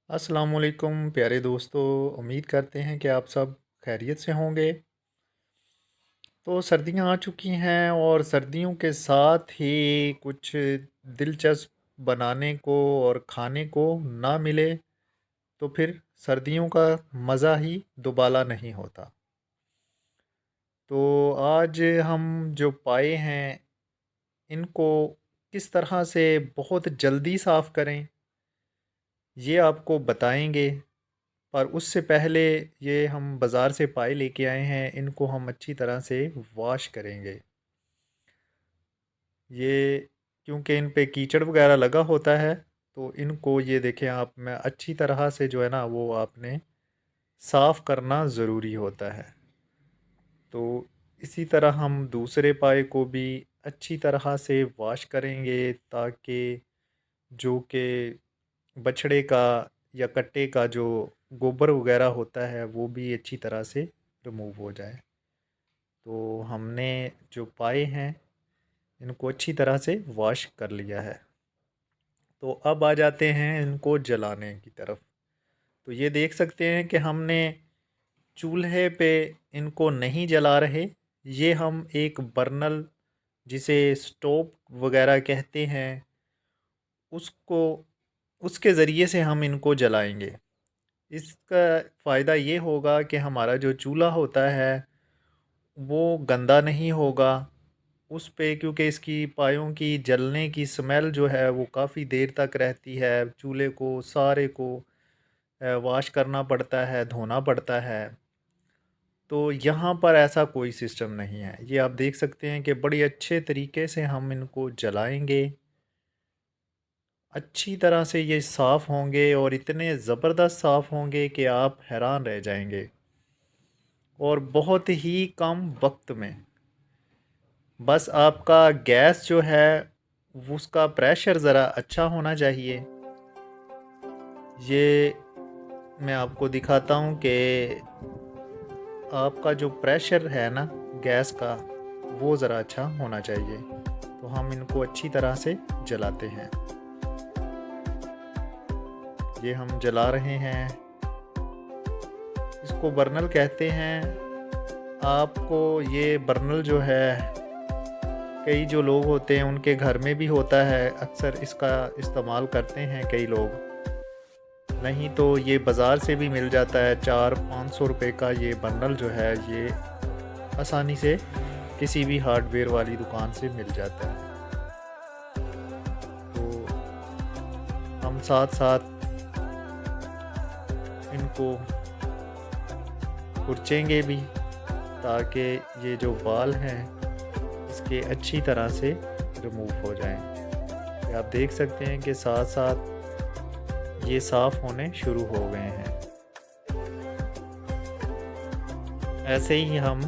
अस्सलाम वालेकुम प्यारे दोस्तों। उम्मीद करते हैं कि आप सब खैरियत से होंगे। तो सर्दियां आ चुकी हैं और सर्दियों के साथ ही कुछ दिलचस्प बनाने को और खाने को ना मिले तो फिर सर्दियों का मज़ा ही दुबाला नहीं होता। तो आज हम जो पाए हैं इनको किस तरह से बहुत जल्दी साफ़ करें ये आपको बताएंगे। पर उससे पहले ये हम बाज़ार से पाए लेके आए हैं, इनको हम अच्छी तरह से वॉश करेंगे। ये क्योंकि इन पे कीचड़ वगैरह लगा होता है, तो इनको ये देखें आप, मैं अच्छी तरह से जो है ना वो आपने साफ़ करना ज़रूरी होता है। तो इसी तरह हम दूसरे पाए को भी अच्छी तरह से वॉश करेंगे ताकि जो कि बछड़े का या कट्टे का जो गोबर वगैरह होता है वो भी अच्छी तरह से रिमूव हो जाए। तो हमने जो पाए हैं इनको अच्छी तरह से वॉश कर लिया है। तो अब आ जाते हैं इनको जलाने की तरफ। तो ये देख सकते हैं कि हमने चूल्हे पे इनको नहीं जला रहे, ये हम एक बर्नल जिसे स्टोव वगैरह कहते हैं उसको उसके ज़रिए से हम इनको जलाएंगे। इसका फ़ायदा ये होगा कि हमारा जो चूल्हा होता है वो गंदा नहीं होगा उस पे, क्योंकि इसकी पायों की जलने की स्मेल जो है वो काफ़ी देर तक रहती है। चूल्हे को सारे को वॉश करना पड़ता है, धोना पड़ता है। तो यहाँ पर ऐसा कोई सिस्टम नहीं है। ये आप देख सकते हैं कि बड़ी अच्छे तरीके से हम इनको जलाएंगे। अच्छी तरह से ये साफ़ होंगे और इतने ज़बरदस्त साफ़ होंगे कि आप हैरान रह जाएंगे, और बहुत ही कम वक्त में। बस आपका गैस जो है उसका प्रेशर ज़रा अच्छा होना चाहिए। ये मैं आपको दिखाता हूँ कि आपका जो प्रेशर है ना गैस का वो ज़रा अच्छा होना चाहिए। तो हम इनको अच्छी तरह से जलाते हैं। ये हम जला रहे हैं, इसको बर्नल कहते हैं। आपको ये बर्नल जो है कई जो लोग होते हैं उनके घर में भी होता है, अक्सर इसका इस्तेमाल करते हैं कई लोग। नहीं तो ये बाज़ार से भी मिल जाता है, 400-500 रुपये का ये बर्नल जो है ये आसानी से किसी भी हार्डवेयर वाली दुकान से मिल जाता है। तो हम साथ साथ इनको कुचलेंगे भी ताकि ये जो बाल हैं इसके अच्छी तरह से रिमूव हो जाएं। ये आप देख सकते हैं कि साथ साथ ये साफ़ होने शुरू हो गए हैं। ऐसे ही हम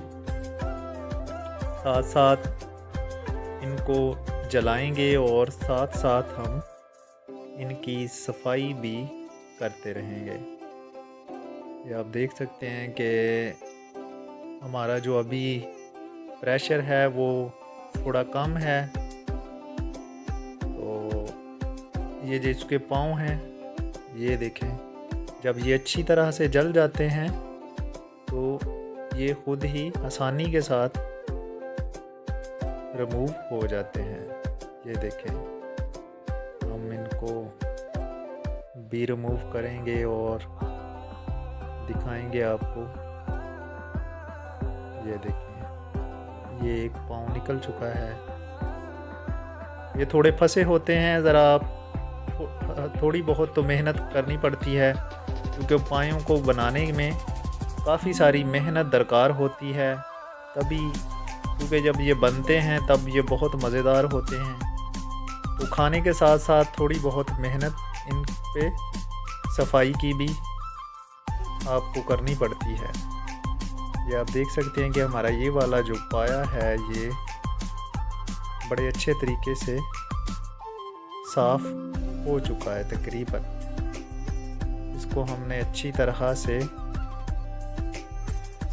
साथ साथ इनको जलाएंगे और साथ साथ हम इनकी सफाई भी करते रहेंगे। ये आप देख सकते हैं कि हमारा जो अभी प्रेशर है वो थोड़ा कम है। तो ये जिसके पाँव हैं ये देखें, जब ये अच्छी तरह से जल जाते हैं तो ये खुद ही आसानी के साथ रिमूव हो जाते हैं। ये देखें, हम इनको भी रिमूव करेंगे और दिखाएंगे आपको। ये देखिए, ये एक पाँव निकल चुका है। ये थोड़े फंसे होते हैं, ज़रा थोड़ी बहुत तो मेहनत करनी पड़ती है क्योंकि पायों को बनाने में काफ़ी सारी मेहनत दरकार होती है तभी, क्योंकि जब ये बनते हैं तब ये बहुत मज़ेदार होते हैं। तो खाने के साथ साथ थोड़ी बहुत मेहनत इन पे सफाई की भी आपको करनी पड़ती है। ये आप देख सकते हैं कि हमारा ये वाला जो पाया है ये बड़े अच्छे तरीके से साफ़ हो चुका है तकरीबन। इसको हमने अच्छी तरह से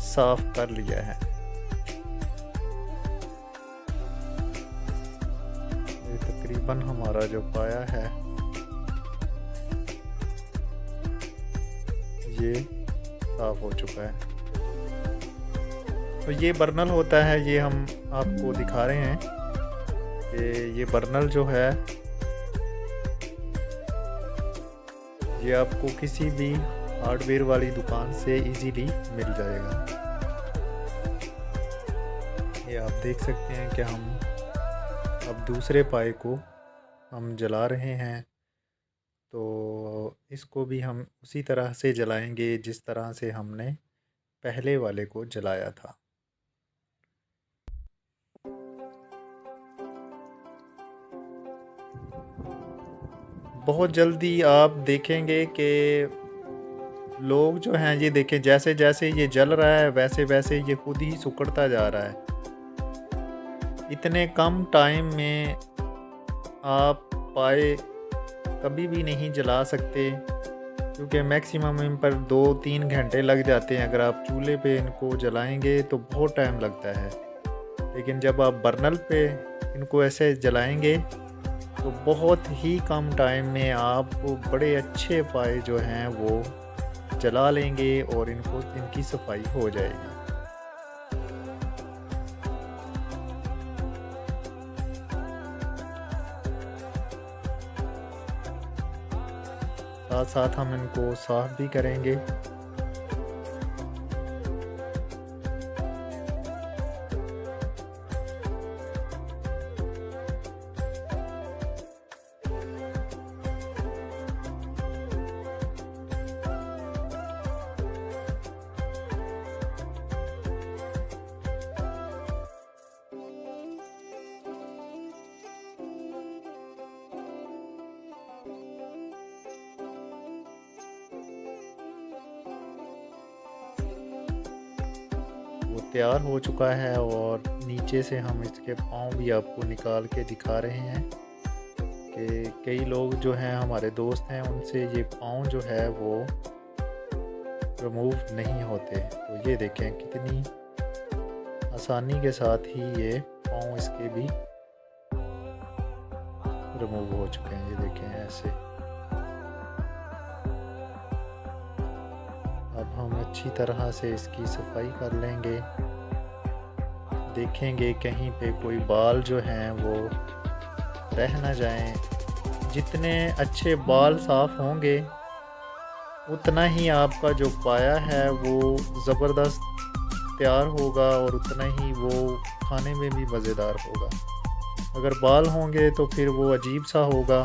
साफ़ कर लिया है। ये तकरीबन हमारा जो पाया है ये साफ़ हो चुका है। तो ये बर्नल होता है, ये हम आपको दिखा रहे हैं कि ये बर्नल जो है ये आपको किसी भी हार्डवेयर वाली दुकान से इजीली मिल जाएगा। ये आप देख सकते हैं कि हम अब दूसरे पाए को हम जला रहे हैं, तो इसको भी हम उसी तरह से जलाएंगे जिस तरह से हमने पहले वाले को जलाया था। बहुत जल्दी आप देखेंगे कि लोग जो हैं, ये देखें जैसे जैसे ये जल रहा है वैसे वैसे ये खुद ही सिकुड़ता जा रहा है। इतने कम टाइम में आप पाए कभी भी नहीं जला सकते, क्योंकि मैक्सिमम इन पर 2-3 घंटे लग जाते हैं। अगर आप चूल्हे पे इनको जलाएंगे तो बहुत टाइम लगता है, लेकिन जब आप बर्नल पे इनको ऐसे जलाएंगे तो बहुत ही कम टाइम में आप बड़े अच्छे पाए जो हैं वो जला लेंगे और इनकी सफाई हो जाएगी। साथ साथ हम इनको साफ भी करेंगे। वो तैयार हो चुका है और नीचे से हम इसके पाँव भी आपको निकाल के दिखा रहे हैं कि कई लोग जो हैं हमारे दोस्त हैं उनसे ये पाँव जो है वो रिमूव नहीं होते। तो ये देखें कितनी आसानी के साथ ही ये पाँव इसके भी रिमूव हो चुके हैं। ये देखें ऐसे। अब हम अच्छी तरह से इसकी सफाई कर लेंगे। देखेंगे कहीं पे कोई बाल जो हैं वो रह ना जाएं। जितने अच्छे बाल साफ़ होंगे उतना ही आपका जो पाया है वो ज़बरदस्त तैयार होगा और उतना ही वो खाने में भी मज़ेदार होगा। अगर बाल होंगे तो फिर वो अजीब सा होगा,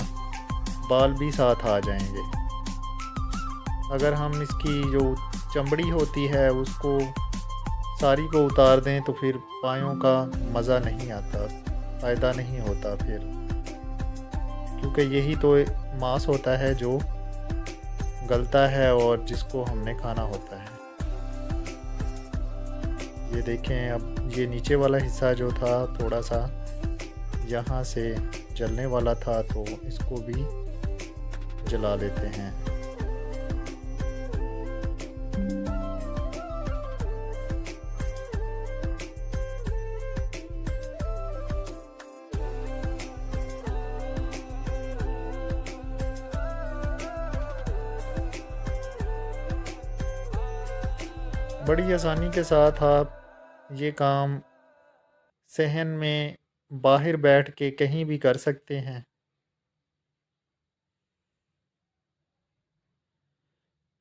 बाल भी साथ आ जाएंगे। अगर हम इसकी जो चमड़ी होती है उसको सारी को उतार दें तो फिर पायों का मज़ा नहीं आता, फ़ायदा नहीं होता फिर, क्योंकि यही तो मांस होता है जो गलता है और जिसको हमने खाना होता है। ये देखें, अब ये नीचे वाला हिस्सा जो था थोड़ा सा यहाँ से जलने वाला था, तो इसको भी जला लेते हैं। बड़ी आसानी के साथ आप ये काम सहन में बाहर बैठ के कहीं भी कर सकते हैं।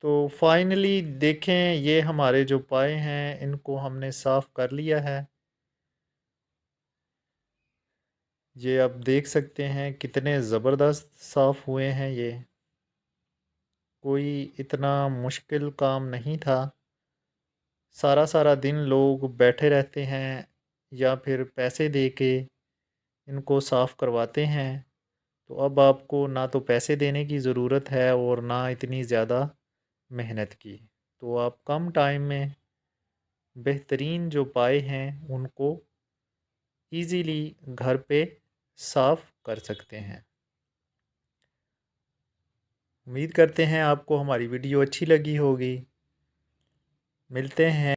तो फाइनली देखें, ये हमारे जो पाए हैं इनको हमने साफ़ कर लिया है। ये आप देख सकते हैं कितने ज़बरदस्त साफ़ हुए हैं ये। कोई इतना मुश्किल काम नहीं था। सारा सारा दिन लोग बैठे रहते हैं या फिर पैसे दे के इनको साफ़ करवाते हैं। तो अब आपको ना तो पैसे देने की ज़रूरत है और ना इतनी ज़्यादा मेहनत की। तो आप कम टाइम में बेहतरीन जो पाए हैं उनको ईज़िली घर पे साफ़ कर सकते हैं। उम्मीद करते हैं आपको हमारी वीडियो अच्छी लगी होगी। मिलते हैं